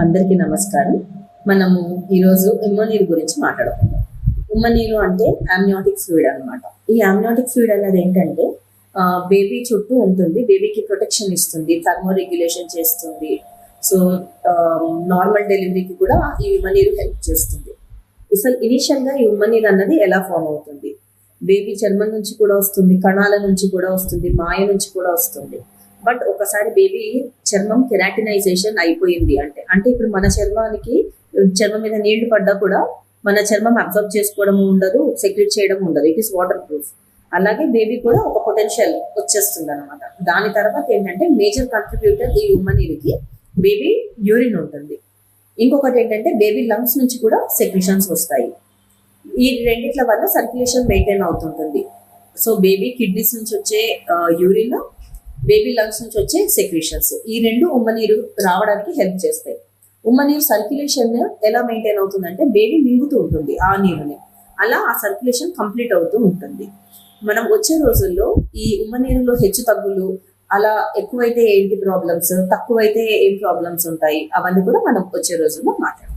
అందరికీ నమస్కారం. మనము ఈరోజు ఉమ్మనీరు గురించి మాట్లాడుకుందాం. ఉమ్మనీరు అంటే అమ్నియాటిక్ ఫ్లూయిడ్ అనమాట. ఈ అమ్నియాటిక్ ఫ్లూయిడ్ అనేది ఏంటంటే బేబీ చుట్టూ ఉంటుంది, బేబీకి ప్రొటెక్షన్ ఇస్తుంది, థర్మో రెగ్యులేషన్ చేస్తుంది. సో నార్మల్ డెలివరీకి కూడా ఈ ఉమ్మనీరు హెల్ప్ చేస్తుంది. అసలు ఇనిషియల్గా ఈ ఉమ్మనీరు అన్నది ఎలా ఫామ్ అవుతుంది? బేబీ చర్మం నుంచి కూడా వస్తుంది, కణాల నుంచి కూడా వస్తుంది, మాయ నుంచి కూడా వస్తుంది. బట్ ఒకసారి బేబీ చర్మం కెరాటినైజేషన్ అయిపోయింది అంటే ఇప్పుడు మన చర్మం మీద నీళ్లు పడ్డా కూడా మన చర్మం అబ్జర్వ్ చేసుకోవడం ఉండదు, సెక్రెట్ చేయడం ఉండదు. It is water proof. అలాగే బేబీ కూడా ఒక పొటెన్షియల్ వచ్చేస్తుంది అనమాట. దాని తర్వాత ఏంటంటే మేజర్ కంట్రిబ్యూటర్ ఈ ఉమ్మనీరుకి బేబీ యూరిన్ ఉంటుంది. ఇంకొకటి ఏంటంటే బేబీ లంగ్స్ నుంచి కూడా సెక్రిషన్స్ వస్తాయి. ఈ రెండిట్ల వల్ల సర్క్యులేషన్ మెయింటైన్ అవుతుంటుంది. సో బేబీ కిడ్నీస్ నుంచి వచ్చే యూరిన్, బేబీ లంగ్స్ నుంచి వచ్చే సెక్రిషన్స్, ఈ రెండు ఉమ్మనీరు రావడానికి హెల్ప్ చేస్తాయి. ఉమ్మనీరు సర్క్యులేషన్ ఎలా మెయింటైన్ అవుతుందంటే బేబీ మింగుతూ ఉంటుంది ఆ నీరుని, అలా ఆ సర్క్యులేషన్ కంప్లీట్ అవుతూ ఉంటుంది. మనం వచ్చే రోజుల్లో ఈ ఉమ్మనీరులో హెచ్చు తగ్గులు, అలా ఎక్కువైతే ఏంటి ప్రాబ్లమ్స్, తక్కువైతే ఏం ప్రాబ్లమ్స్ ఉంటాయి, అవన్నీ కూడా మనం వచ్చే రోజుల్లో మాట్లాడతాం.